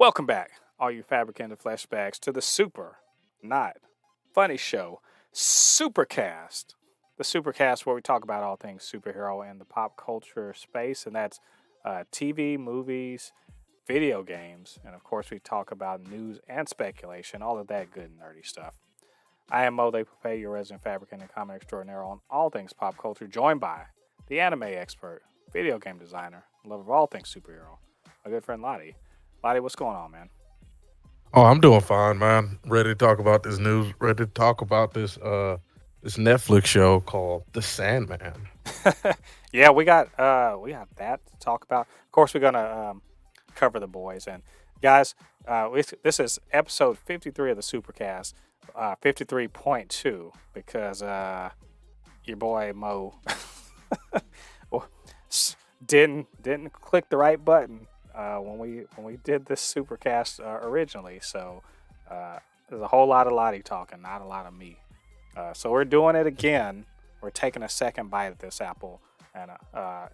Welcome back, all you Fabricants and Fleshbags, to the super, not funny show, Supercast. The Supercast, where we talk about all things superhero in the pop culture space, and that's TV, movies, video games, and of course, we talk about news and speculation, all of that good nerdy stuff. I am Mo Poupée, your resident fabricant and comic extraordinaire on all things pop culture, joined by the anime expert, video game designer, lover of all things superhero, my good friend Ladi. Ladi, what's going on, man? Oh, I'm doing fine, man. Ready to talk about this news. Ready to talk about this Netflix show called The Sandman. Yeah, we got that to talk about. Of course, we're gonna cover the boys and guys. This is episode 53 of the Supercast, 53.2 because your boy Mo didn't click the right button when we did this Supercast originally. So there's a whole lot of Lottie talking, not a lot of me. So we're doing it again. We're taking a second bite at this apple, and I'm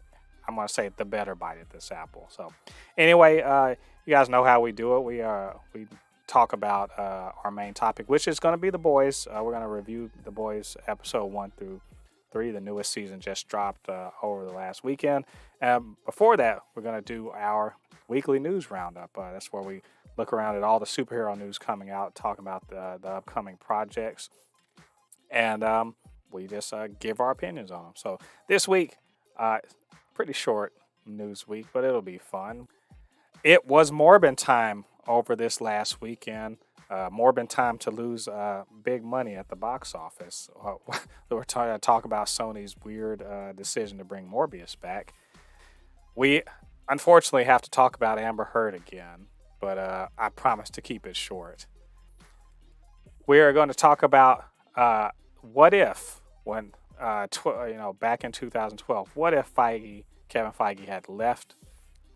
gonna say the better bite at this apple. So anyway, you guys know how we do it. We talk about our main topic, which is going to be the boys. We're going to review the boys episode 1 through 3. The newest season just dropped over the last weekend. Before that, we're going to do our weekly news roundup. That's where we look around at all the superhero news coming out, talk about the upcoming projects, and we just give our opinions on them. So this week, pretty short news week, but it'll be fun. It was Morbin time over this last weekend. Morbin time to lose big money at the box office. We're trying to talk about Sony's weird decision to bring Morbius back. We unfortunately have to talk about Amber Heard again, but I promise to keep it short. We are going to talk about what if, when back in 2012, what if Kevin Feige had left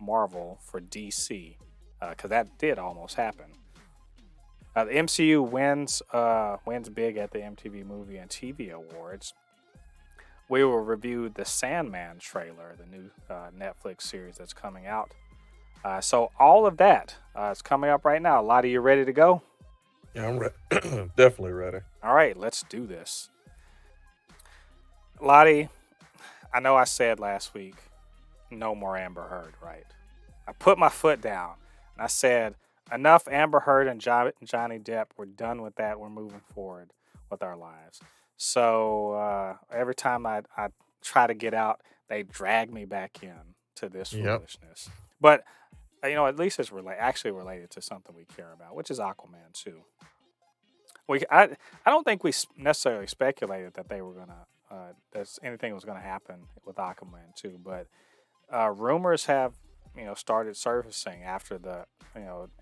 Marvel for DC, because that did almost happen. The MCU wins big at the MTV Movie and TV Awards. We will review the Sandman trailer, the new Netflix series that's coming out. So all of that is coming up right now. Lottie, you ready to go? Yeah, I'm definitely ready. All right, let's do this. Lottie, I know I said last week, no more Amber Heard, right? I put my foot down and I said, enough Amber Heard and Johnny Depp. We're done with that. We're moving forward with our lives. So every time I try to get out, they drag me back in to this Yep. foolishness. But at least it's actually related to something we care about, which is Aquaman 2. I don't think we necessarily speculated that they were gonna that anything was gonna happen with Aquaman 2, but rumors have started surfacing after the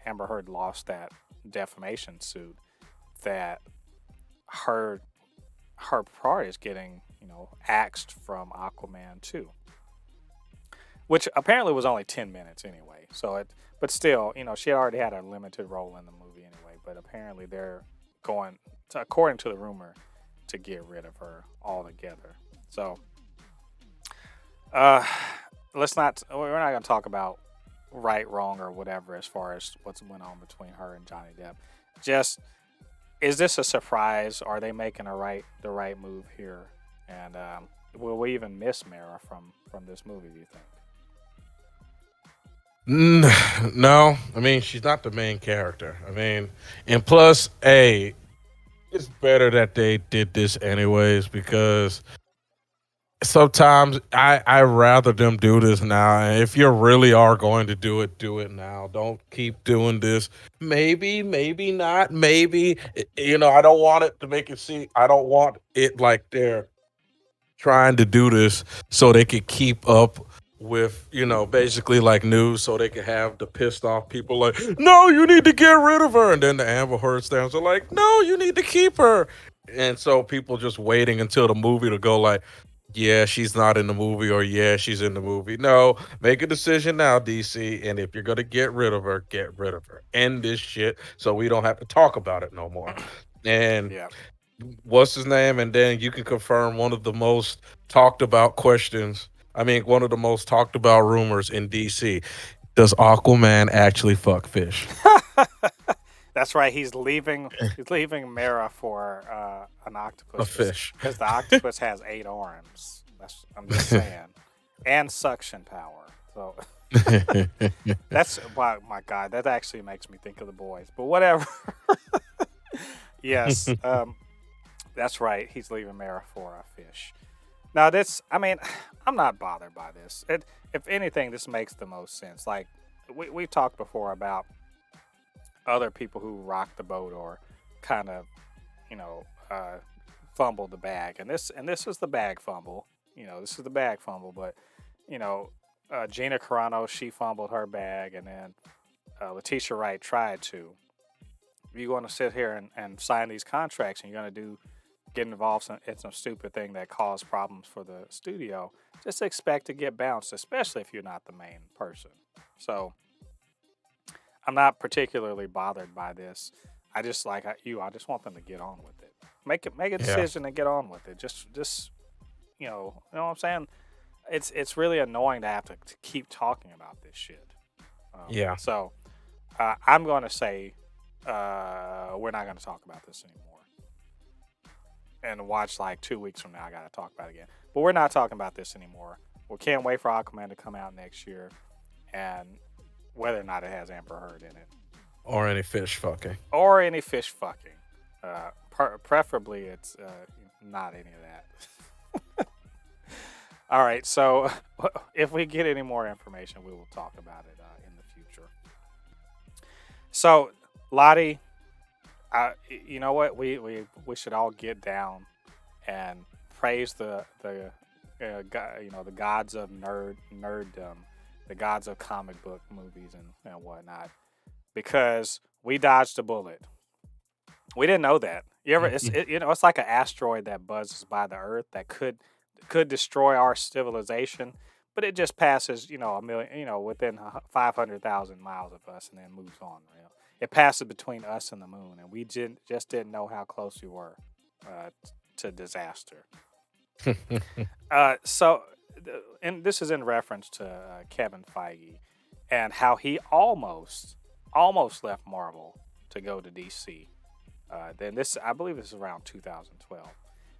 Amber Heard lost that defamation suit that her part is getting axed from Aquaman 2, which apparently was only 10 minutes anyway. But still, she already had a limited role in the movie anyway. But apparently they're going to, according to the rumor, to get rid of her altogether. So we're not going to talk about right, wrong, or whatever as far as what's went on between her and Johnny Depp. Just, is this a surprise? Are they making the right move here? And will we even miss Mara from this movie, do you think? No, I mean she's not the main character. I mean, and plus, it's better that they did this anyways because sometimes I rather them do this now. And if you really are going to do it now. Don't keep doing this. Maybe not. Maybe I don't want it to make it seem. I don't want it like they're trying to do this so they could keep up with basically like news so they could have the pissed off people like, no, you need to get rid of her, and then the Amber Heard stands are like, no, you need to keep her, and so people just waiting until the movie to go like, yeah, she's not in the movie, or yeah, she's in the movie. No, make a decision now, DC, and if you're gonna get rid of her, get rid of her. End this shit so we don't have to talk about it no more. And Yeah. what's his name? And then you can confirm one of the most talked about questions. I mean, one of the most talked about rumors in DC. Does Aquaman actually fuck fish? That's right. He's leaving. He's leaving Mera for an A octopus fish. because the octopus has 8 arms. I'm just saying, and suction power. So that's wow, my God. That actually makes me think of the boys. But whatever. Yes, that's right. He's leaving Mera for a fish. Now this, I mean, I'm not bothered by this. If anything, this makes the most sense. Like we've talked before about other people who rock the boat or kind of, you know, fumble the bag, and this is the bag fumble. This is the bag fumble, but you know, Gina Carano, she fumbled her bag, and then Letitia Wright tried to. If you're going to sit here and sign these contracts, and you're going to get involved in some stupid thing that caused problems for the studio, just expect to get bounced, especially if you're not the main person. So I'm not particularly bothered by this. I just I just want them to get on with it. Make a Yeah. decision and get on with it. Just you know what I'm saying? It's really annoying to have to keep talking about this shit. Yeah. So I'm going to say we're not going to talk about this anymore. And watch like 2 weeks from now, I got to talk about it again. But we're not talking about this anymore. We can't wait for Aquaman to come out next year, and whether or not it has Amber Heard in it Or any fish fucking. or any fish fucking. Preferably, it's not any of that. All right, so if we get any more information, we will talk about it in the future. So, Lottie, you know what? We should all get down and praise the the gods of nerddom, the gods of comic book movies and whatnot, because we dodged a bullet. We didn't know that. It's like an asteroid that buzzes by the Earth that could destroy our civilization, but it just passes, a million, within 500,000 miles of us, and then moves on. It passes between us and the moon, and we just didn't know how close we were to disaster. And this is in reference to Kevin Feige and how he almost left Marvel to go to DC. Then I believe this is around 2012,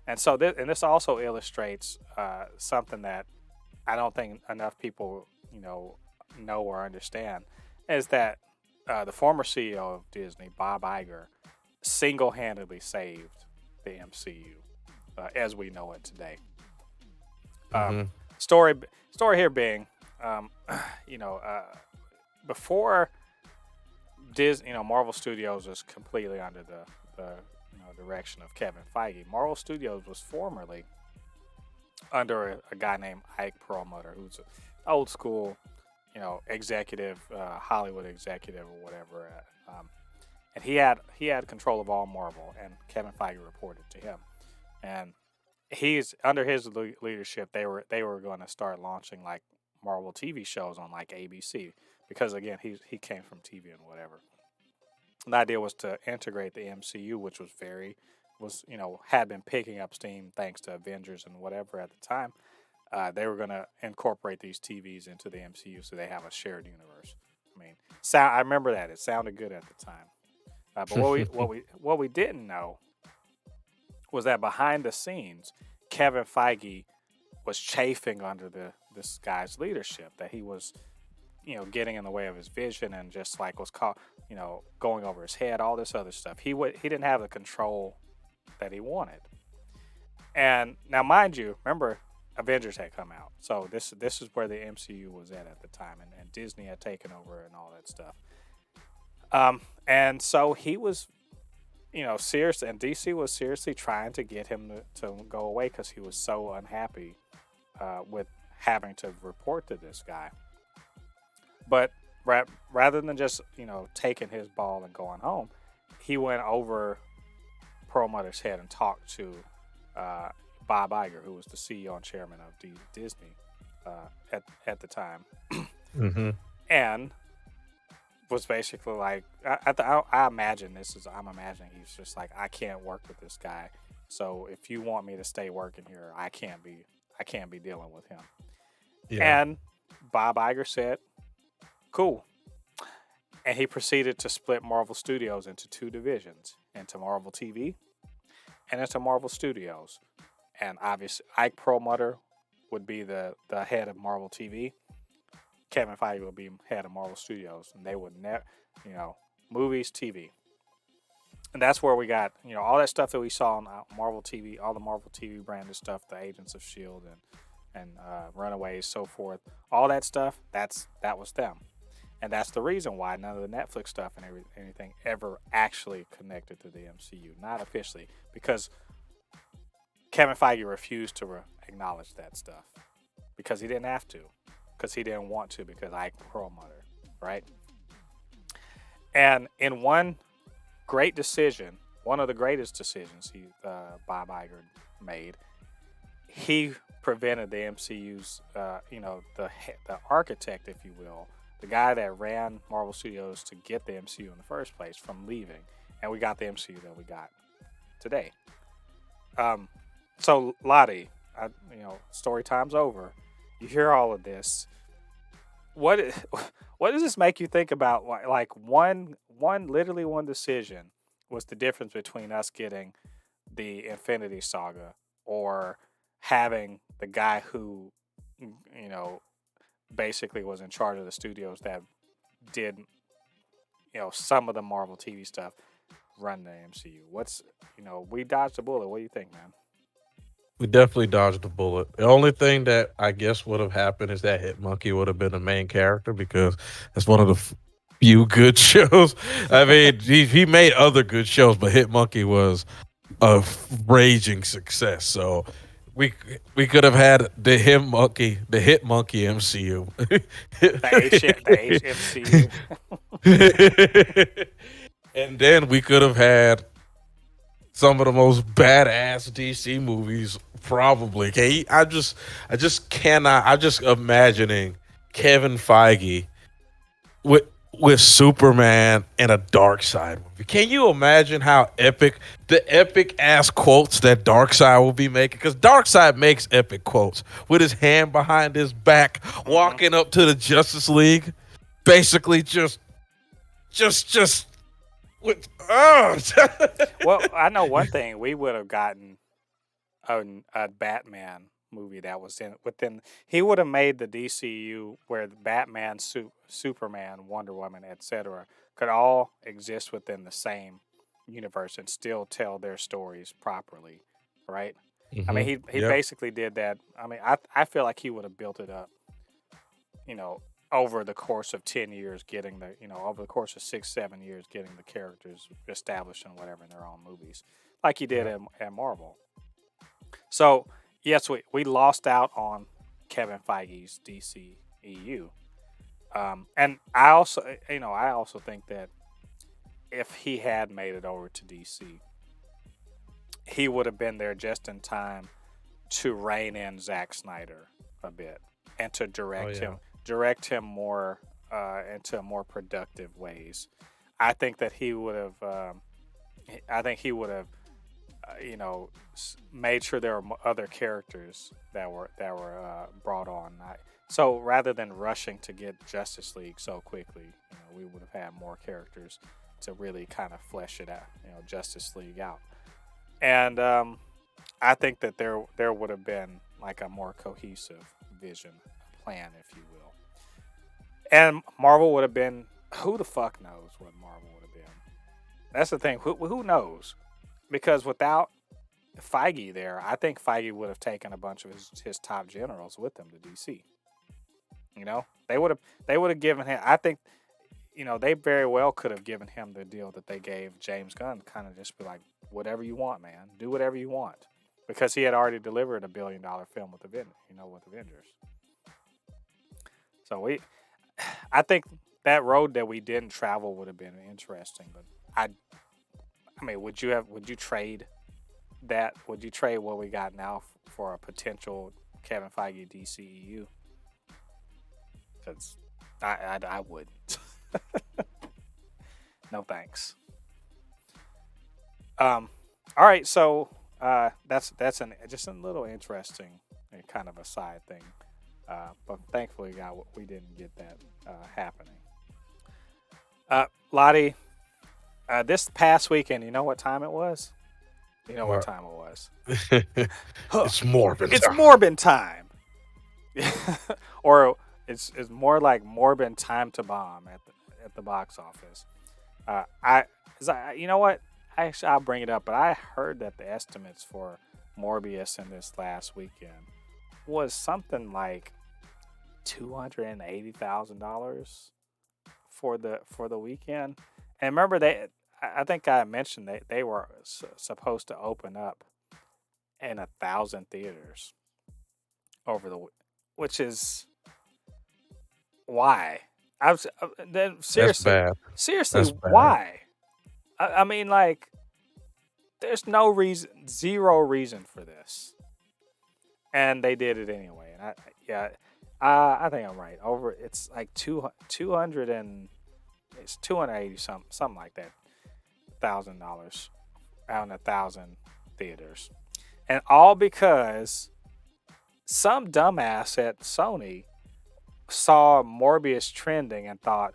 and so this also illustrates something that I don't think enough people know or understand, is that the former CEO of Disney, Bob Iger, single-handedly saved the MCU as we know it today. Story here being, before Disney, Marvel Studios was completely under the direction of Kevin Feige. Marvel Studios was formerly under a guy named Ike Perlmutter, who's an old school, executive, Hollywood executive or whatever, and he had control of all Marvel, and Kevin Feige reported to him, and he's under his leadership. They were going to start launching like Marvel TV shows on like ABC, because again he came from TV and whatever. And the idea was to integrate the MCU, which had been picking up steam thanks to Avengers and whatever at the time. They were going to incorporate these TVs into the MCU so they have a shared universe. I mean, I remember that it sounded good at the time. But what we didn't know was that behind the scenes, Kevin Feige was chafing under this guy's leadership. That he was, getting in the way of his vision and just like was caught, going over his head, all this other stuff. He didn't have the control that he wanted. And now, mind you, remember, Avengers had come out, so this is where the MCU was at the time, and Disney had taken over and all that stuff. And so he was, serious, and DC was seriously trying to get him to go away because he was so unhappy with having to report to this guy. But rather than just taking his ball and going home, he went over Perlmutter's head and talked to Bob Iger, who was the CEO and chairman of Disney at the time, and was basically like, I imagine I'm imagining he's just like, I can't work with this guy, so if you want me to stay working here, I can't be dealing with him. Yeah. And Bob Iger said, Cool. And he proceeded to split Marvel Studios into two divisions, into Marvel TV and into Marvel Studios. And obviously, Ike Perlmutter would be the head of Marvel TV. Kevin Feige would be head of Marvel Studios, and they would never, movies, TV, and that's where we got all that stuff that we saw on Marvel TV, all the Marvel TV branded stuff, the Agents of Shield and Runaways, so forth. All that stuff, that was them, and that's the reason why none of the Netflix stuff and anything ever actually connected to the MCU, not officially, because Kevin Feige refused to acknowledge that stuff because he didn't have to, because he didn't want to, because Ike Perlmutter, right? And in one great decision, one of the greatest decisions Bob Iger made, he prevented the MCU's, the architect, if you will, the guy that ran Marvel Studios to get the MCU in the first place, from leaving, and we got the MCU that we got today. So Ladi, story time's over. You hear all of this. What does this make you think about? Like literally one decision was the difference between us getting the Infinity Saga or having the guy who, basically was in charge of the studios that did, some of the Marvel TV stuff, run the MCU. We dodged a bullet. What do you think, man? We definitely dodged the bullet. The only thing that I guess would have happened is that Hit Monkey would have been the main character because that's one of the few good shows. I mean, he made other good shows, but Hit Monkey was a raging success. So we could have had the Hit Monkey MCU, the HMCU, and then we could have had some of the most badass DC movies, probably. Okay, I just cannot. I'm just imagining Kevin Feige with Superman and a Dark Side movie. Can you imagine how the epic ass quotes that Dark Side will be making? Because Dark Side makes epic quotes with his hand behind his back, walking up to the Justice League, basically just. With, oh. Well, I know one thing. We would have gotten a Batman movie that was within. He would have made the DCU where Batman, Superman, Wonder Woman, etc. could all exist within the same universe and still tell their stories properly, right? I mean, he basically did that. I mean, I feel like he would have built it up, over the course of 10 years, getting over the course of 6-7 years, getting the characters established and whatever in their own movies, like he did at Marvel. So yes, we lost out on Kevin Feige's DCEU, and I also think that if he had made it over to DC, he would have been there just in time to rein in Zack Snyder a bit and to direct him more into more productive ways. I think that he would have. Made sure there were other characters that were brought on. So rather than rushing to get Justice League so quickly, we would have had more characters to really kind of flesh it out. Justice League out, and I think that there would have been like a more cohesive vision, plan, if you will. And Marvel would have been, who the fuck knows what Marvel would have been? That's the thing. Who knows? Because without Feige there, I think Feige would have taken a bunch of his top generals with him to DC. They would have given him. I think, they very well could have given him the deal that they gave James Gunn, kind of just be like, whatever you want, man, do whatever you want, because he had already delivered a $1 billion film with Avengers. So I think that road that we didn't travel would have been interesting, but I mean, would you trade that? Would you trade what we got now for a potential Kevin Feige DCEU? Because I wouldn't. No thanks. All right, so that's just a little interesting kind of a side thing, but thankfully, we didn't get that happening. Lottie, this past weekend, you know what time it was? You know what What? time it was? Huh, It's Morbin it's time. Morbin time. Or it's more like Morbin time to bomb at the box office. I, 'cause you know what? Actually, I'll bring it up, but I heard that the estimates for Morbius in this last weekend was something like $280,000 for the weekend. And remember, I think I mentioned they were supposed to open up in 1,000 theaters over which is why. Then That's seriously, bad. seriously, That's bad. why? I mean, like, there's no reason, zero reason for this, and they did it anyway. And yeah, I think I'm right. Over, it's like 200 and it's 280 something like that, $1,000 out in 1,000 theaters, and all because some dumbass at Sony saw Morbius trending and thought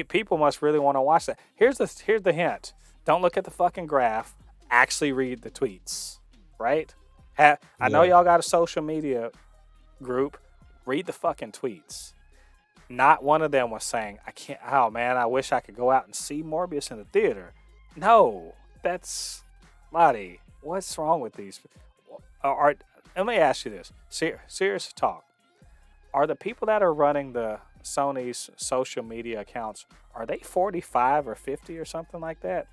people must really want to watch that. Here's the hint. Don't look at the fucking graph. Actually read the tweets. Right? I know Yeah. y'all got a social media group. Read the fucking tweets. Not one of them was saying, "I can't. Oh man, I wish I could go out and see Morbius in the theater." No, that's Lottie. What's wrong with these? Let me ask you this. Serious talk. Are the people that are running the Sony's social media accounts, are they 45 or 50 or something like that?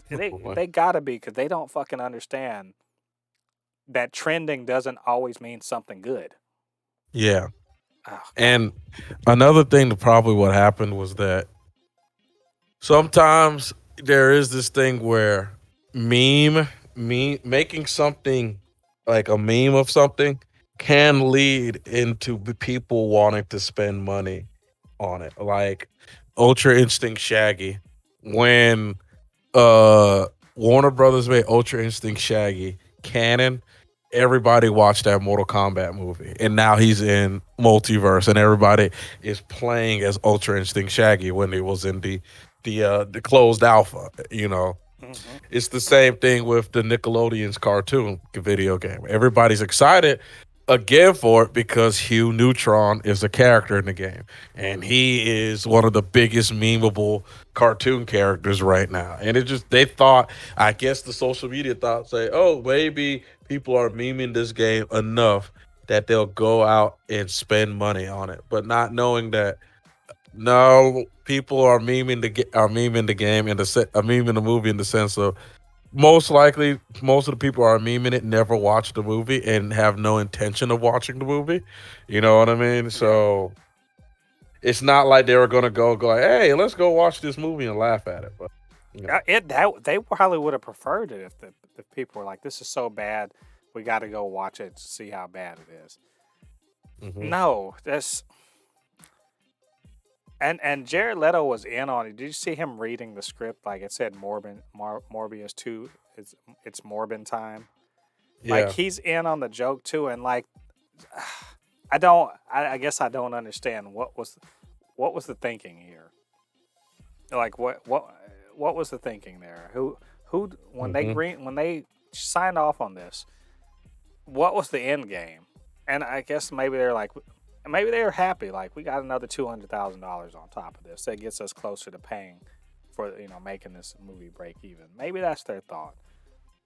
They gotta be, because they don't fucking understand that trending doesn't always mean something good. Yeah. Oh god. And another thing that probably what happened was that sometimes there is this thing where making something like a meme of something can lead into people wanting to spend money on it. Like Ultra Instinct Shaggy, when uh Warner Brothers made Ultra Instinct Shaggy canon, everybody watched that Mortal Kombat movie, and now he's in multiverse, and everybody is playing as Ultra Instinct Shaggy when it was in the closed alpha. Hmm. It's the same thing with the Nickelodeon's cartoon video game. Everybody's excited again for it because Hugh Neutron is a character in the game, and he is one of the biggest memeable cartoon characters right now. And it just they thought, I guess the social media thought, say, oh, maybe people are memeing this game enough that they'll go out and spend money on it, but not knowing that no, people are memeing the game in are memeing the movie in the sense of most likely most of the people are memeing it never watched the movie and have no intention of watching the movie. You know what I mean? Yeah. So it's not like they were gonna go like, hey, let's go watch this movie and laugh at it. But you know, They probably would have preferred it if people were like, "This is so bad, we got to go watch it to see how bad it is." hmm No, that's and Jared Leto was in on it. Did you see him reading the script? Like it said, Morbius 2. It's Morbin time. Like yeah, he's in on the joke too, and like I don't. I guess I don't understand what was the thinking here. Like what was the thinking there? Who hmm when they signed off on this, what was the end game? And I guess maybe they're like, maybe they're happy. Like we got another $200,000 on top of this. That gets us closer to paying for making this movie break even. Maybe that's their thought,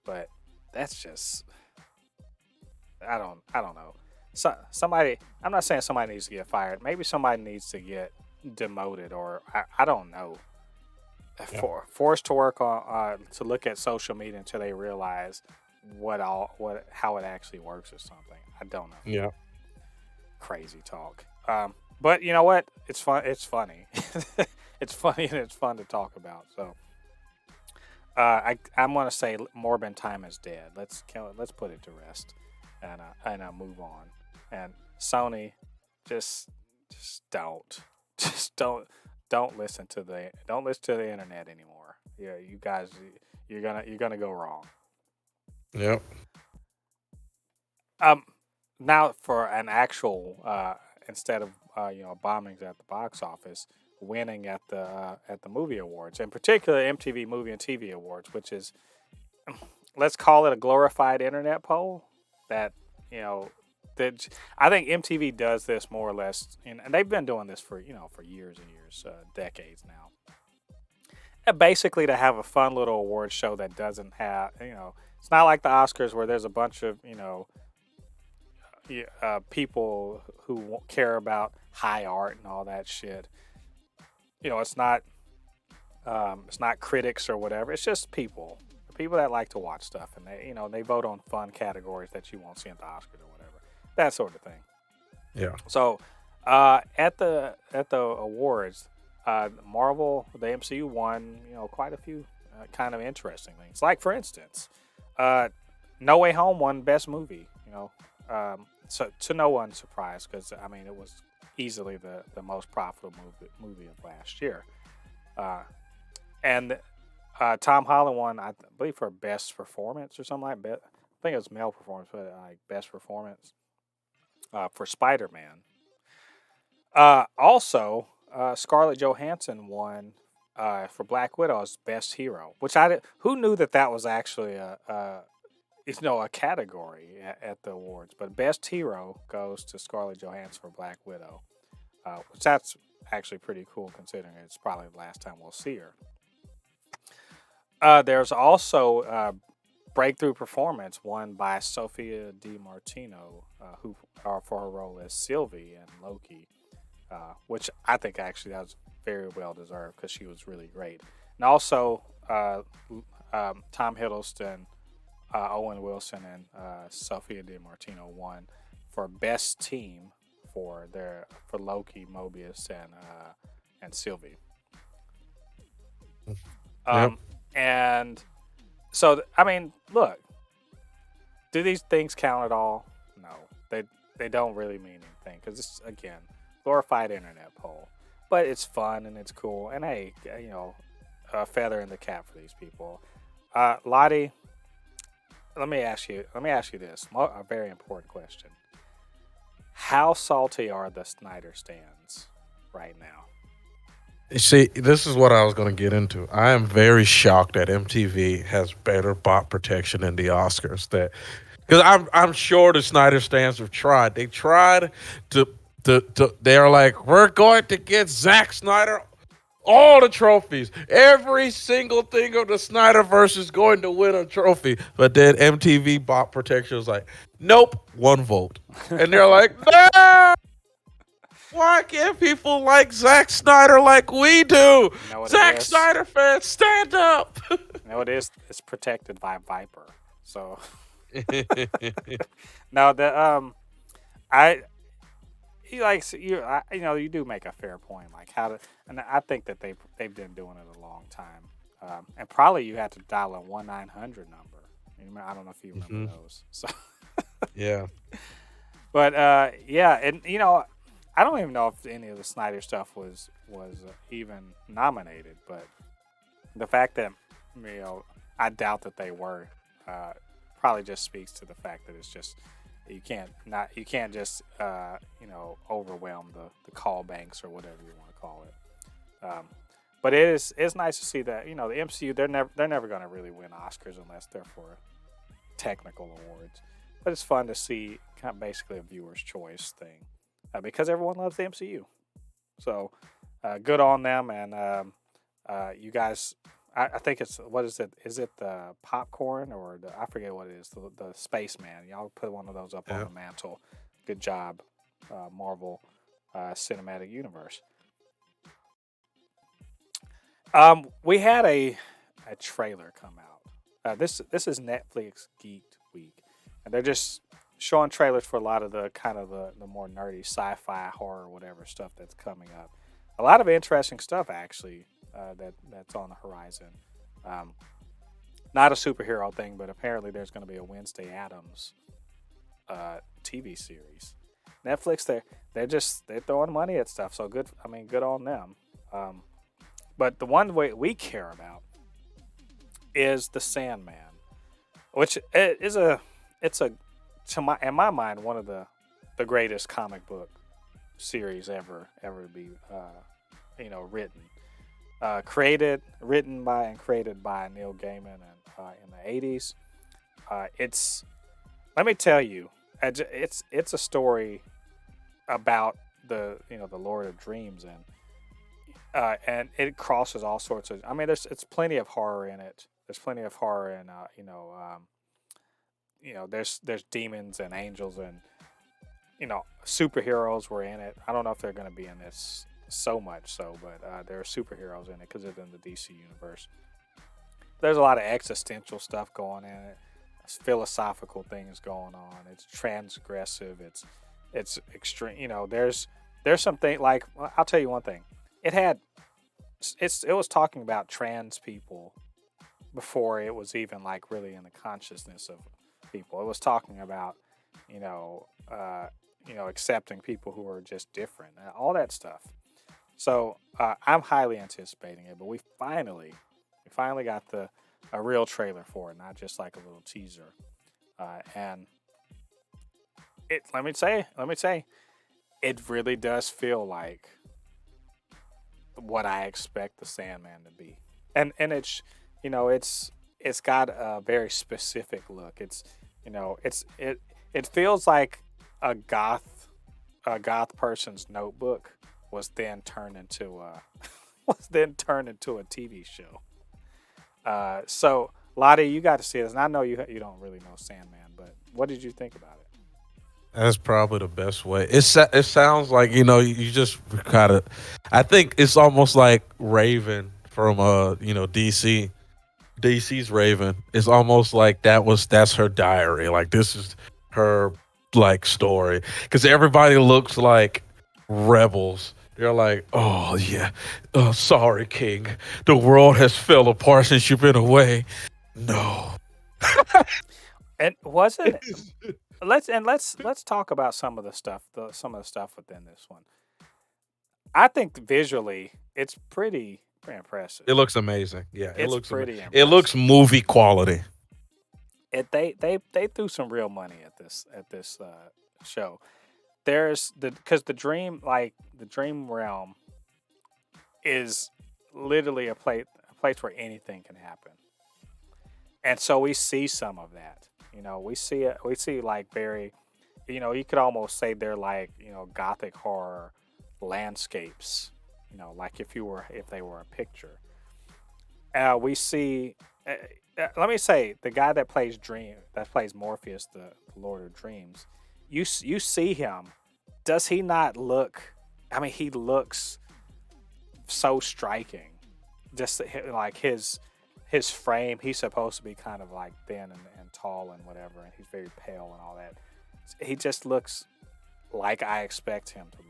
but that's just I don't know. Somebody, I'm not saying somebody needs to get fired. Maybe somebody needs to get demoted, or I don't know. yeah, Forced to work on to look at social media until they realize what how it actually works or something. I don't know. yeah, Crazy talk. But you know what? It's fun. It's funny. It's funny and it's fun to talk about. So I'm gonna say Morbin time is dead. Let's put it to rest and move on. And Sony, just don't just don't listen to the internet anymore. Yeah, you guys, you're gonna go wrong. yeah. Um, Now for an actual instead of bombings at the box office, winning at the movie awards, in particular MTV Movie and TV Awards, which is, let's call it a glorified internet poll. That you know that I think MTV does this more or less, and they've been doing this for for years and years, decades now. And basically, to have a fun little award show that doesn't have it's not like the Oscars where there's a bunch of people who care about high art and all that shit. It's not critics or whatever. It's just people that like to watch stuff, and they vote on fun categories that you won't see at the Oscars or whatever, that sort of thing. Yeah. So at the awards, Marvel, the MCU won quite a few kind of interesting things. Like for instance, No Way Home won Best Movie. So to no one's surprise, because I mean it was easily the most profitable movie of last year. And Tom Holland won, I believe, for best performance or something like that. I think it was male performance, but like best performance for Spider-Man. Also, Scarlett Johansson won for Black Widow as best hero, which who knew that was actually a category at the awards. But best hero goes to Scarlett Johansson for Black Widow, which that's actually pretty cool considering it's probably the last time we'll see her. There's also breakthrough performance won by Sophia DiMartino, who for her role as Sylvie in Loki, which I think actually that was very well deserved because she was really great. And also Tom Hiddleston, Owen Wilson, and Sophia DiMartino won for best team for Loki, Mobius, and Sylvie. Yep. And so, I mean, look, do these things count at all? No, they don't really mean anything because it's, again, glorified internet poll. But it's fun and it's cool. And hey, a feather in the cap for these people. Ladi, let me ask you this, a very important question. How salty are the Snyder stands right now? See, this is what I was going to get into. I am very shocked that MTV has better bot protection than the Oscars. Because I'm sure the Snyder stands have tried. They tried to they're like, we're going to get Zack Snyder all the trophies. Every single thing of the Snyderverse is going to win a trophy. But then MTV bot protection was like, nope, 1 vote. And they're like, no! Why can't people like Zack Snyder like we do? Zack Snyder fans, stand up! It is. It's protected by Viper. So now you do make a fair point. Like and I think that they've been doing it a long time. And probably you had to dial a 1-900 number. I don't know if you remember those. So yeah. But yeah, and I don't even know if any of the Snyder stuff was even nominated, but the fact that I doubt that they were probably just speaks to the fact that it's just you can't just overwhelm the call banks or whatever you want to call it. But it's nice to see that the MCU they're never going to really win Oscars unless they're for technical awards. But it's fun to see kind of basically a viewer's choice thing. Because everyone loves the MCU. So, good on them. And you guys, I think it's, what is it? Is it the popcorn or I forget what it is, the Spaceman. Y'all put one of those up on the mantle. Good job, Marvel Cinematic Universe. We had a trailer come out. This is Netflix Geeked Week. And they're just showing trailers for a lot of the kind of the more nerdy sci-fi, horror, whatever stuff that's coming up. A lot of interesting stuff, actually, that's on the horizon. Not a superhero thing, but apparently there's going to be a Wednesday Addams TV series. Netflix, they're throwing money at stuff, so good. I mean, good on them. But the one way we care about is the Sandman, which is in my mind, one of the greatest comic book series ever to be written, created, written by, and created by Neil Gaiman, and in the '80s. It's Let me tell you, it's a story about the Lord of Dreams, and it crosses all sorts of. I mean, it's plenty of horror in it. There's plenty of horror, and there's demons and angels, and superheroes were in it. I don't know if they're going to be in this so much so, but there are superheroes in it because it's in the DC universe. There's a lot of existential stuff going in it. There's philosophical things going on. It's transgressive. It's extreme. There's something like, well, I'll tell you one thing. It was talking about trans people before it was even like really in the consciousness of people. It was talking about you know accepting people who are just different, all that stuff. So I'm highly anticipating it, but we finally got a real trailer for it, not just like a little teaser. And let me say, it really does feel like what I expect the Sandman to be, and it's got a very specific look. It feels like a goth person's notebook was then turned into a TV show. So Lottie, you got to see this, and I know you don't really know Sandman, but what did you think about it? That's probably the best way. It sounds like you just kind of. I think it's almost like Raven from DC. DC's Raven. It's almost like that's her diary. Like this is her like story because everybody looks like rebels. They're like, oh yeah, sorry, King. The world has fell apart since you've been away. No, And wasn't let's talk about some of the stuff within this one. I think visually it's pretty impressive. it looks amazing. Yeah, it It's looks pretty it impressive. looks movie quality. They threw some real money at this show. There's because the dream realm is literally a place where anything can happen, and so we see some of that. We see like very, you could almost say they're like gothic horror landscapes. Like if they were a picture. We see. Let me say, the guy that plays Morpheus, the Lord of Dreams. You see him. Does he not look? I mean, he looks so striking. Just like his frame, he's supposed to be kind of like thin and tall and whatever, and he's very pale and all that. He just looks like I expect him to look.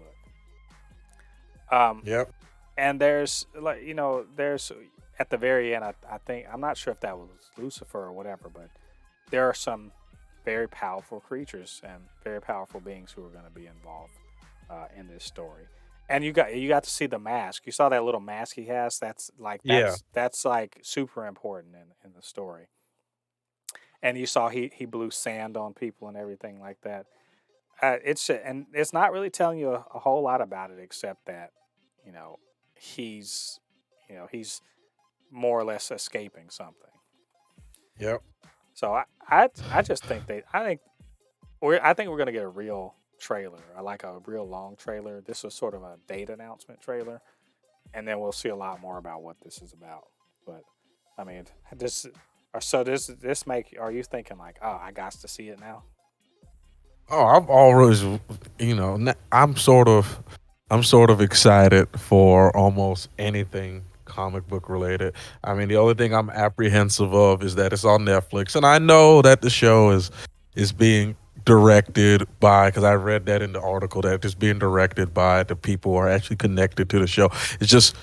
Yep. And there's at the very end, I think, I'm not sure if that was Lucifer or whatever, but there are some very powerful creatures and very powerful beings who are going to be involved in this story. And you got to see the mask. You saw that little mask he has. Yeah. That's like super important in the story. And you saw he blew sand on people and everything like that. It's not really telling you a whole lot about it except that you know he's he's more or less escaping something. Yep. So I just think I think we're gonna get a real trailer. I like a real long trailer. This was sort of a date announcement trailer, and then we'll see a lot more about what this is about. But I mean, this make are you thinking like, oh, I got to see it now? Oh, I've always, I'm sort of excited for almost anything comic book related. I mean, the only thing I'm apprehensive of is that it's on Netflix, and I know that the show is being directed by, because I read that in the article, that it's being directed by the people who are actually connected to the show. It's just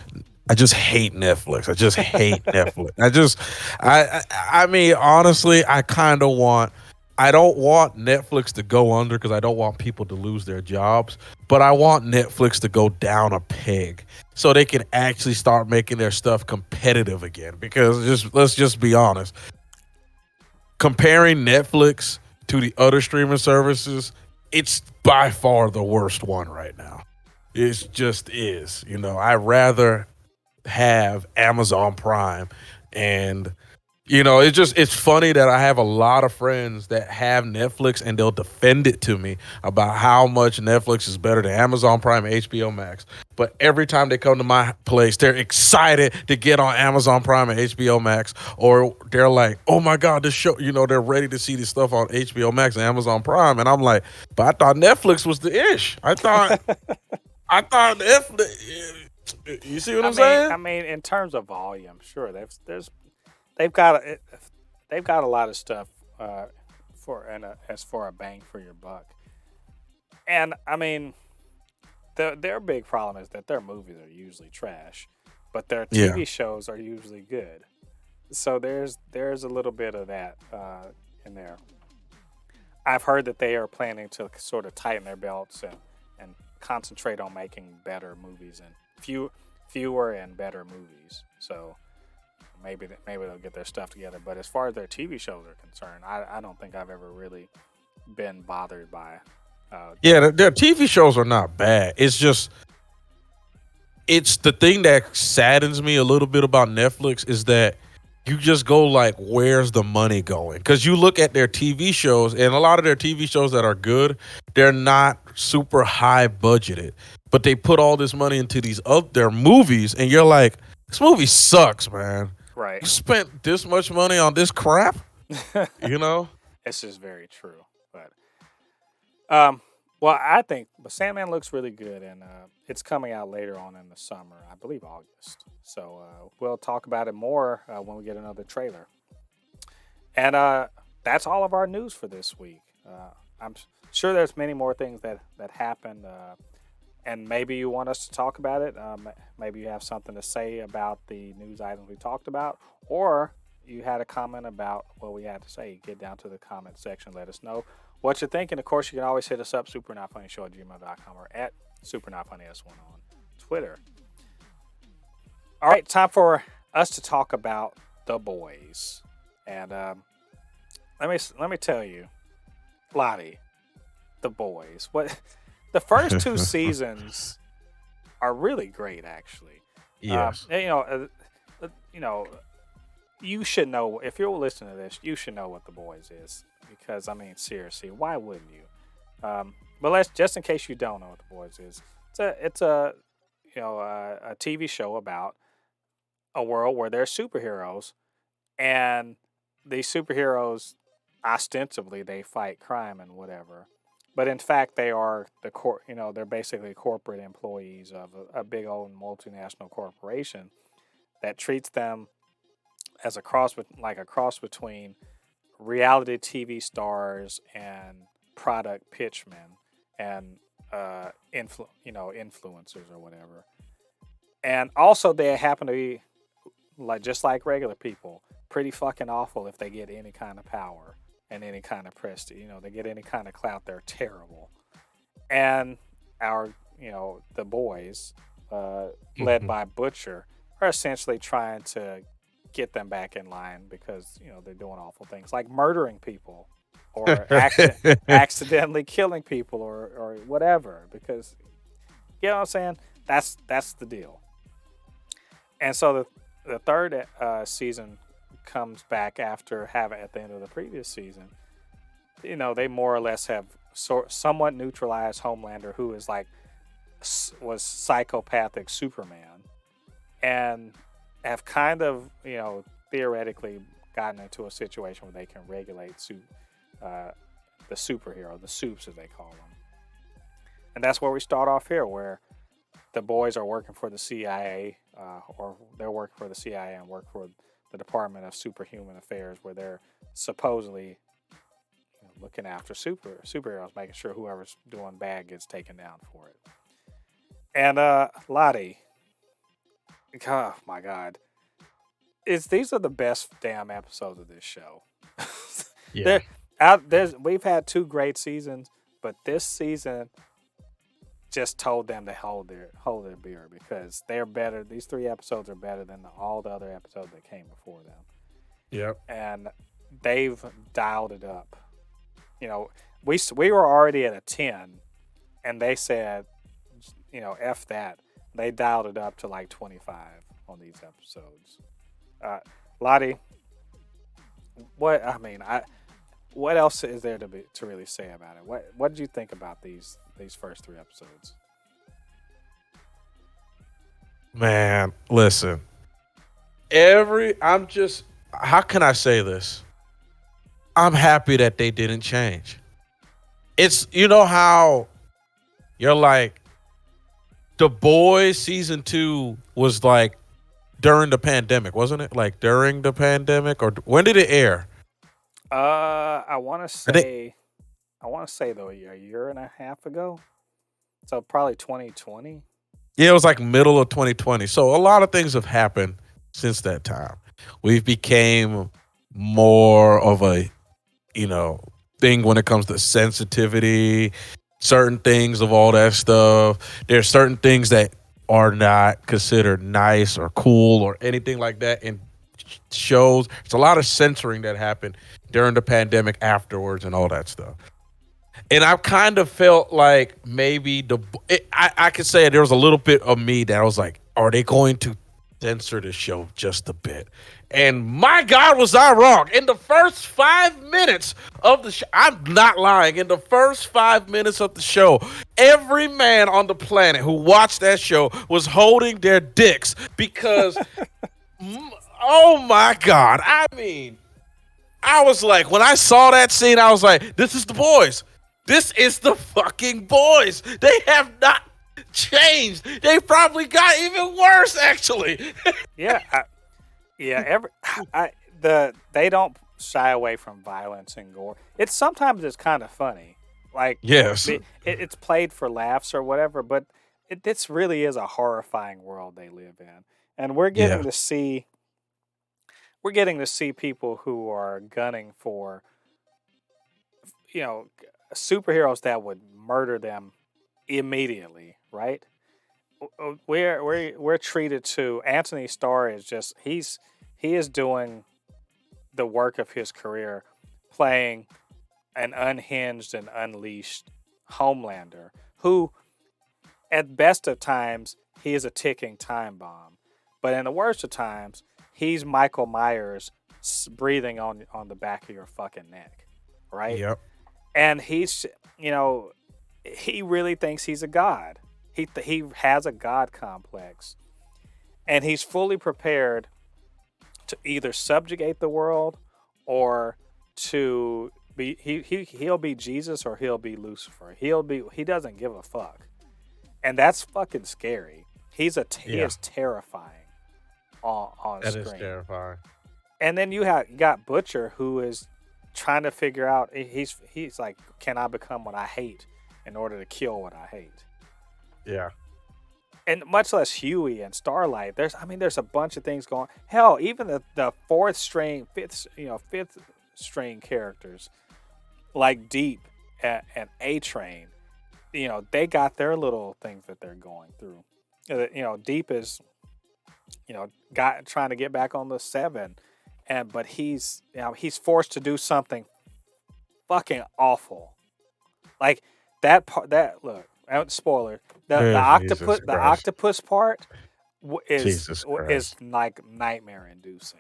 I just hate Netflix. I just hate Netflix. I mean, honestly, I don't want Netflix to go under because I don't want people to lose their jobs, but I want Netflix to go down a peg so they can actually start making their stuff competitive again. Because let's just be honest, comparing Netflix to the other streaming services, it's by far the worst one right now. It just is. I rather have Amazon Prime. And it's funny that I have a lot of friends that have Netflix and they'll defend it to me about how much Netflix is better than Amazon Prime and HBO Max. But every time they come to my place, they're excited to get on Amazon Prime and HBO Max, or they're like, "Oh my god, this show!" They're ready to see this stuff on HBO Max and Amazon Prime, and I'm like, "But I thought Netflix was the ish. I thought Netflix." You see what I'm saying? I mean, in terms of volume, sure, they've got they've got a lot of stuff as for a bang for your buck. And I mean, their big problem is that their movies are usually trash, but their Yeah. TV shows are usually good. So there's a little bit of that in there. I've heard that they are planning to sort of tighten their belts and concentrate on making better movies and fewer and better movies. So maybe they'll get their stuff together. But as far as their TV shows are concerned, I don't think I've ever really been bothered by. Yeah, their TV shows are not bad. It's the thing that saddens me a little bit about Netflix is that you just go like, where's the money going? Because you look at their TV shows, and a lot of their TV shows that are good, they're not super high budgeted, but they put all this money into these their movies, and you're like, this movie sucks, man. Right. You spent this much money on this crap, you know? It's just very true. But well, I think but Sandman looks really good, and it's coming out later on in the summer, I believe August. So we'll talk about it more when we get another trailer. And that's all of our news for this week. I'm sure there's many more things that happened, and maybe you want us to talk about it. Maybe you have something to say about the news items we talked about, or you had a comment about what we had to say. Get down to the comment section. Let us know what you're thinking. Of course, you can always hit us up, supernotfunnyshow@gmail.com or at supernotfunnys1 on Twitter. All right, time for us to talk about The Boys. And let me tell you, Ladi, The Boys. What the first two seasons are really great, actually. Yes. You know, you should know if you're listening to this. You should know what The Boys is because I mean, seriously, why wouldn't you? But let's just in case you don't know what The Boys is, it's a a TV show about a world where there's superheroes, and these superheroes ostensibly they fight crime and whatever, but in fact they are they're basically corporate employees of a big old multinational corporation that treats them as a cross between reality TV stars and product pitchmen and influencers or whatever. And also they happen to be just like regular people, pretty fucking awful if they get any kind of power and any kind of prestige. They get any kind of clout, they're terrible. And the boys, led by Butcher, are essentially trying to get them back in line because they're doing awful things like murdering people or accidentally killing people or whatever, because you know what I'm saying, that's the deal. And so the third season comes back after having at the end of the previous season. They more or less have somewhat neutralized Homelander, who is was psychopathic Superman, and have kind of theoretically gotten into a situation where they can regulate the superhero, the soups as they call them. And that's where we start off here, where the boys are working for the CIA, or they're working for the CIA and work for the Department of Superhuman Affairs, where they're supposedly looking after superheroes, making sure whoever's doing bad gets taken down for it. And Ladi, oh my God, these are the best damn episodes of this show. Yeah. We've had two great seasons, but this season just told them to hold their beer because they're better. These three episodes are better than all the other episodes that came before them. Yep. And they've dialed it up. We were already at a 10, and they said, F that. They dialed it up to like 25 on these episodes. Uh, Lottie, what else is there to really say about it? What did you think about these first three episodes? Man, listen. I'm just, how can I say this? I'm happy that they didn't change. It's, you know how you're like, The Boys season 2 was like during the pandemic, wasn't it? Like during the pandemic, or when did it air? I want to I think say, though a year and a half ago, so probably 2020. yeah, it was like middle of 2020. So a lot of things have happened since that time. We've became more of a, you know, thing when it comes to sensitivity, certain things of all that stuff. There's certain things that are not considered nice or cool or anything like that in shows. It's a lot of censoring that happened during the pandemic afterwards and all that stuff. And I kind of felt like maybe I could say there was a little bit of me that was like, are they going to censor the show just a bit? And my God, was I wrong. In the first 5 minutes of the show, I'm not lying. In the first 5 minutes of the show, every man on the planet who watched that show was holding their dicks because, oh my God. I mean, I was like, when I saw that scene, I was like, this is the boys. This is the fucking boys. They have not changed. They probably got even worse, actually. Yeah, yeah. They don't shy away from violence and gore. It's kind of funny, like Yes. it's played for laughs or whatever. But this really is a horrifying world they live in, and Yeah. we're getting to see people who are gunning for you know superheroes that would murder them immediately, right? We're treated to Anthony Starr is just he is doing the work of his career, playing an unhinged and unleashed Homelander who, at best of times, he is a ticking time bomb, but in the worst of times, he's Michael Myers breathing on the back of your fucking neck, right? Yep. And he really thinks he's a god. He has a god complex, and he's fully prepared to either subjugate the world or to be he'll be Jesus or he'll be Lucifer. He doesn't give a fuck, and that's fucking scary. He Yeah. is terrifying on That is screen. terrifying. And then you got Butcher, who is trying to figure out. He's like, can I become what I hate in order to kill what I hate? Yeah. And much less Huey and Starlight. There's a bunch of things going. Hell, even the fifth string characters like Deep and A Train. They got their little things that they're going through. Deep is got trying to get back on the seven, but he's forced to do something fucking awful, like that part. That look, spoiler. The Jesus Christ. octopus part Jesus is Christ. like nightmare inducing.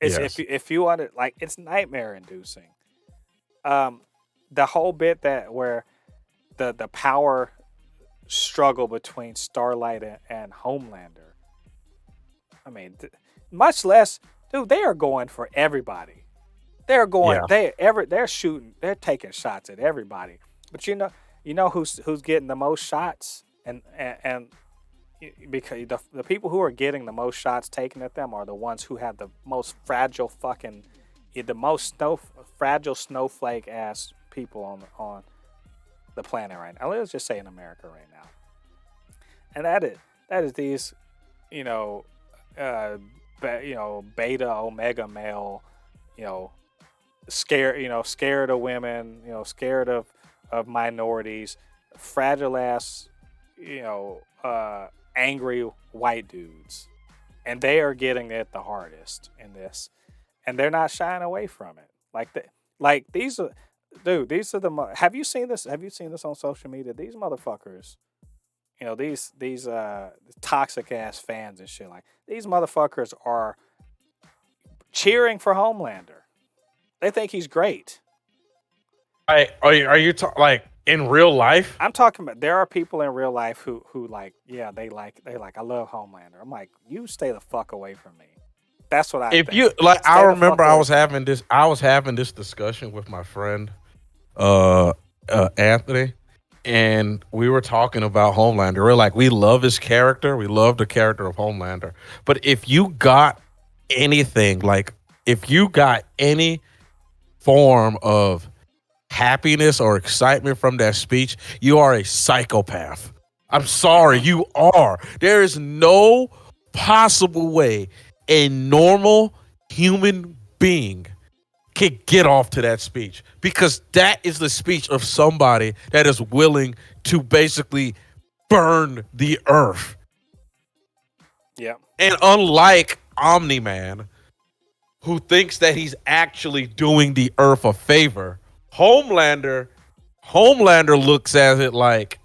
It's Yes. if you want it, like, it's nightmare inducing. The whole bit that where the power struggle between Starlight and Homelander. Much less, dude. They are going for everybody. They're going. Yeah. They're shooting. They're taking shots at everybody. But who's getting the most shots, and because the people who are getting the most shots taken at them are the ones who have the most fragile fucking, the most fragile snowflake ass people on the planet right now. Let's just say in America right now, and that is these, beta omega male, scared of women, scared of minorities, fragile ass, angry white dudes, and they are getting it the hardest in this, and they're not shying away from it. These are, dude. These are have you seen this? Have you seen this on social media? These motherfuckers, these toxic ass fans and shit. Like these motherfuckers are cheering for Homelander. They think he's great. Are you like in real life? I'm talking about there are people in real life who like, yeah, they like I love Homelander. I'm like, you stay the fuck away from me. That's what I If think. you like, I Stay the remember fuck away from me. I was having this discussion with my friend Anthony, and we were talking about Homelander. We're like, we love his character, we love the character of Homelander. But if you got anything, like if you got any form of happiness or excitement from that speech, you are a psychopath. I'm sorry, you are. There is no possible way a normal human being can get off to that speech, because that is the speech of somebody that is willing to basically burn the earth. Yeah. And unlike Omni Man, who thinks that he's actually doing the earth a favor, Homelander Homelander looks at it like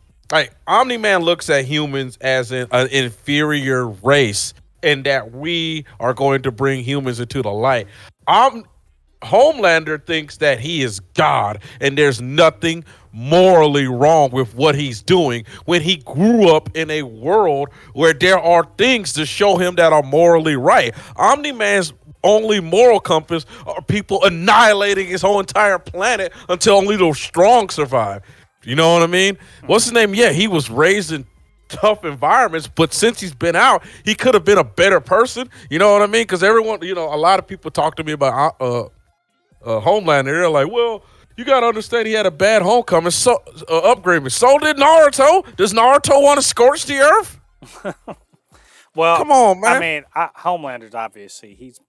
Omni Man looks at humans as an inferior race, and that we are going to bring humans into the light. Homelander thinks that he is God and there's nothing morally wrong with what he's doing, when he grew up in a world where there are things to show him that are morally right. Omni-Man's only moral compass are people annihilating his whole entire planet until only those strong survive. You know what I mean? What's his name? Yeah, he was raised in tough environments, but since he's been out, he could have been a better person. You know what I mean? Because everyone, a lot of people talk to me about Homelander. They're like, well, you gotta understand he had a bad homecoming, so upgrade. So did Naruto. Does Naruto want to scorch the earth? Well, Come on, I man. mean, Homelander's obviously he's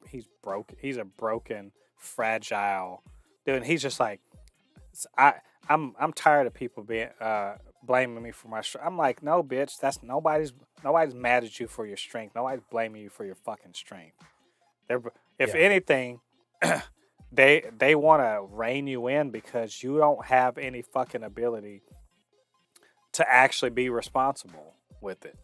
broke. He's a broken, fragile dude. And he's just like, I I'm tired of people being blaming me for my strength. I'm like, no, bitch. That's nobody's mad at you for your strength. Nobody's blaming you for your fucking strength. They're, if Yeah. anything, they want to rein you in because you don't have any fucking ability to actually be responsible with it.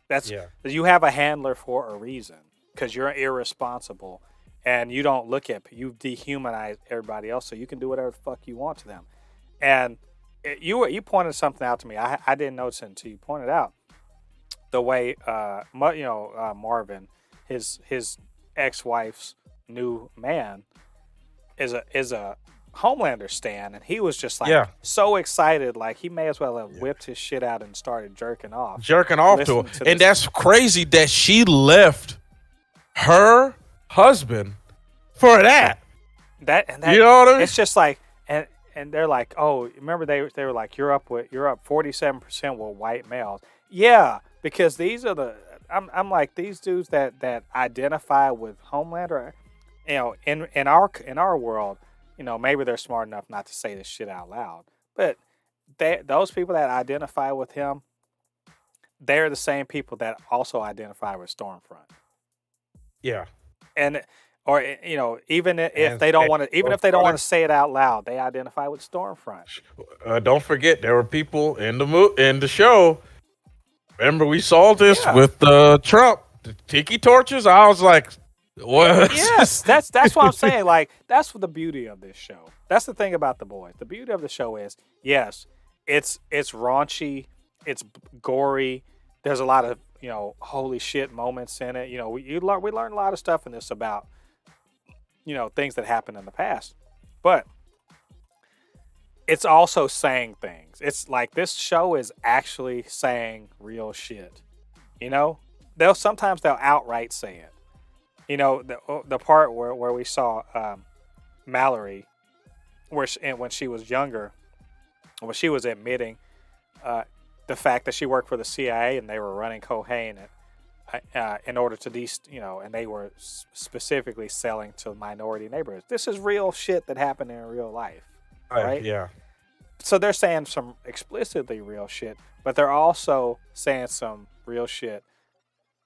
That's Yeah. You have a handler for a reason because you're irresponsible and you don't you dehumanize everybody else so you can do whatever the fuck you want to them. And you pointed something out to me. I didn't notice it until you pointed out the way Marvin, his ex-wife's new man, is a Homelander stan, and he was just like Yeah. so excited, like he may as well have whipped his shit out and started jerking off. Jerking off to Listen her. to And this. that's crazy that she left her husband for that. That You know what I mean? it's just like and they're like, oh, remember they were like, you're up 47% with white males. Yeah, because these are the I'm like these dudes that identify with Homelander, in our world, maybe they're smart enough not to say this shit out loud, but those people that identify with him, they're the same people that also identify with Stormfront. Yeah. And or even if And they don't want to, even those if they don't want brothers- to say it out loud, they identify with Stormfront. don't forget, there were people in the show. Remember, we saw this Yeah. with Trump, the tiki torches. I was like, what? Yes, that's what I'm saying. Like that's the beauty of this show. That's the thing about The Boys. The beauty of the show is, yes, it's raunchy, it's gory. There's a lot of holy shit moments in it. We learn a lot of stuff in this about things that happened in the past, but it's also saying things. It's like this show is actually saying real shit. They'll outright say it. The part where we saw Mallory, when she was younger, when she was admitting the fact that she worked for the CIA and they were running cocaine in order to and they were specifically selling to minority neighborhoods. This is real shit that happened in real life, right? Yeah. So they're saying some explicitly real shit, but they're also saying some real shit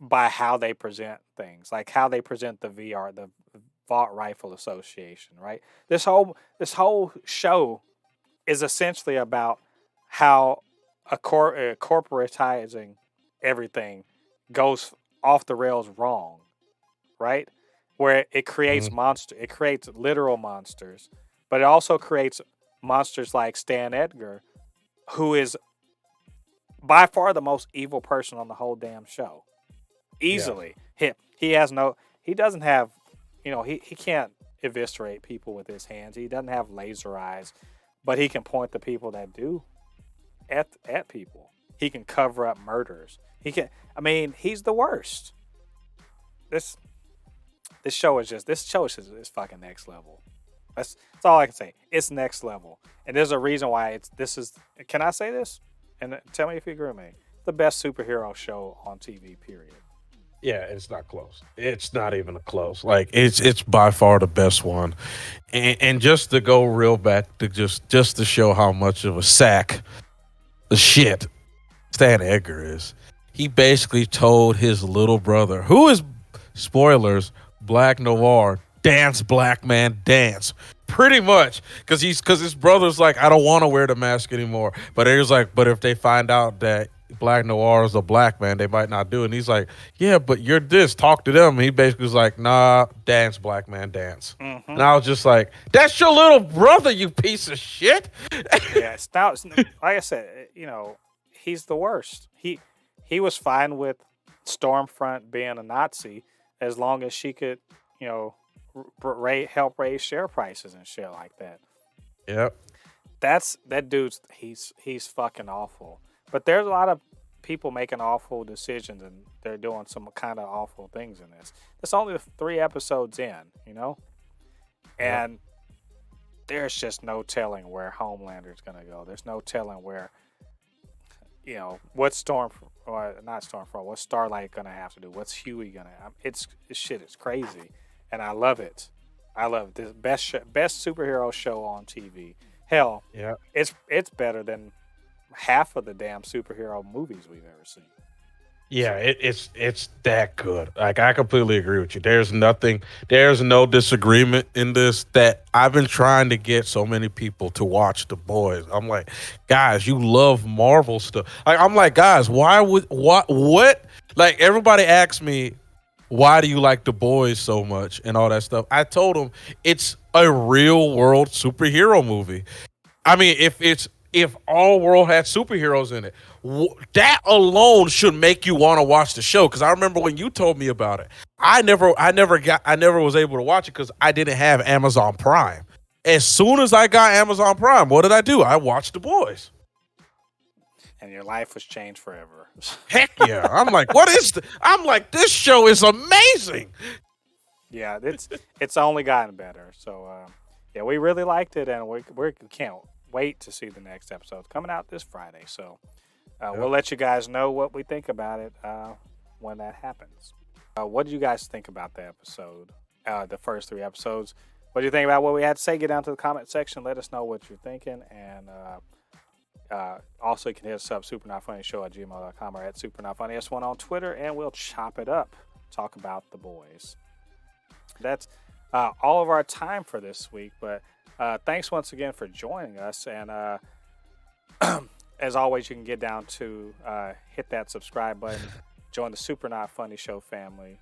by how they present things, like how they present the Vault Rifle Association, right? This whole show is essentially about how corporatizing everything goes off the rails wrong, right? Where Mhm. it creates literal monsters, but it also creates monsters like Stan Edgar, who is by far the most evil person on the whole damn show. Yeah. Easily. He has no he doesn't have he can't eviscerate people with his hands. He doesn't have laser eyes, but he can point the people that do at people. He can cover up murders. He's the worst. This this show is fucking next level. That's all I can say. It's next level. And there's a reason why this is can I say this? And tell me if you agree with me. The best superhero show on TV, period. Yeah, it's not close. It's not even a close. Like it's by far the best one. And just to go real back to just to show how much of a sack the shit Stan Edgar is. He basically told his little brother, who is spoilers, Black Noir, dance black man dance. Pretty much. Cause his brother's like, I don't want to wear the mask anymore. But he was like, but if they find out that Black Noir is a black man, they might not do it. And he's like, yeah, but you're this. Talk to them. And he basically was like, nah, dance, black man, dance. Mm-hmm. And I was just like, that's your little brother, you piece of shit. Yeah, like I said, he's the worst. He was fine with Stormfront being a Nazi as long as she could, you know, help raise share prices and shit like that. Yep. That dude's he's fucking awful. But there's a lot of people making awful decisions and they're doing some kind of awful things in this. It's only 3 episodes in, Yep. and there's just no telling where Homelander's gonna go. There's no telling where what Storm or not Stormfront, what Starlight gonna have to do. What's Huey gonna have? It's shit. It's crazy, and I love it. I love this best superhero show on TV. Hell, Yeah. it's better than half of the damn superhero movies we've ever seen. Yeah, So it's that good. Like I completely agree with you. There's no disagreement in this that I've been trying to get so many people to watch The Boys. I'm like, guys, you love Marvel stuff. Like I'm like, guys, why would what? Like everybody asks me, why do you like The Boys so much and all that stuff? I told them it's a real world superhero movie. I mean, if all world had superheroes in it, that alone should make you want to watch the show. Because I remember when you told me about it, I never was able to watch it because I didn't have Amazon Prime. As soon as I got Amazon Prime, what did I do? I watched The Boys. and your life was changed forever. Heck yeah! I'm like, what is? I'm like, this show is amazing. Yeah, it's only gotten better. So yeah, we really liked it, and we can't wait to see the next episode. It's coming out this Friday. So we'll Yep. let you guys know what we think about it when that happens. What did you guys think about the episode? The first 3 episodes. What do you think about what we had to say? Get down to the comment section. Let us know what you're thinking. And also, you can hit us up, supernotfunnyshow@gmail.com or at supernotfunnyS1 on Twitter, and we'll chop it up. Talk about The Boys. That's all of our time for this week. But thanks once again for joining us. And as always, you can get down to hit that subscribe button, join the Super Not Funny Show family.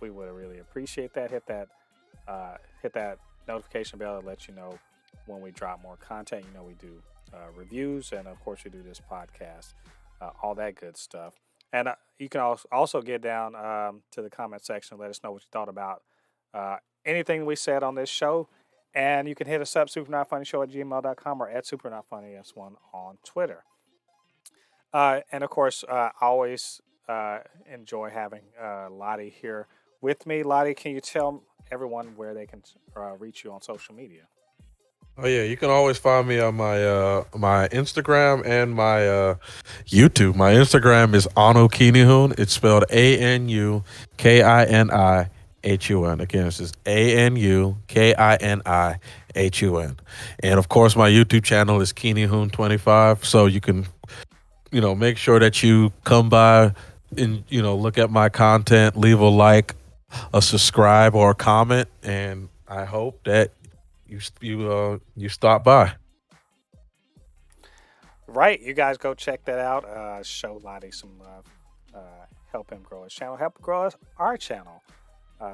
We would really appreciate that. Hit that notification bell to let you know when we drop more content. We do reviews, and of course, we do this podcast, all that good stuff. And you can also get down to the comment section and let us know what you thought about anything we said on this show. And you can hit us up, supernotfunnyshow@gmail.com or at supernotfunnys1 on Twitter. And of course, I always enjoy having Ladi here with me. Ladi, can you tell everyone where they can reach you on social media? Oh yeah, you can always find me on my Instagram and my YouTube. My Instagram is Anukinihun. It's spelled ANUKINIHUN. Again, it's just ANUKINIHUN. And of course, my YouTube channel is Kinihun25. So you can make sure that you come by and look at my content, leave a like, a subscribe, or a comment, and I hope that you stop by. Right, you guys go check that out. Show Lottie some love. Help him grow his channel. Help grow our channel.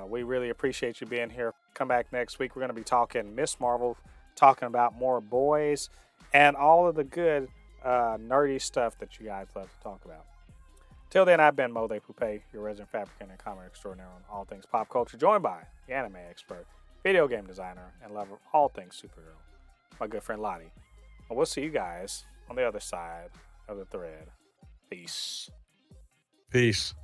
We really appreciate you being here. Come back next week. We're going to be talking Miss Marvel, talking about more boys, and all of the good nerdy stuff that you guys love to talk about. Till then, I've been Mo de Poupe, your resident fabricant and comic extraordinaire on all things pop culture, joined by the anime expert, video game designer, and lover of all things superhero, my good friend Ladi. And we'll see you guys on the other side of the thread. Peace. Peace.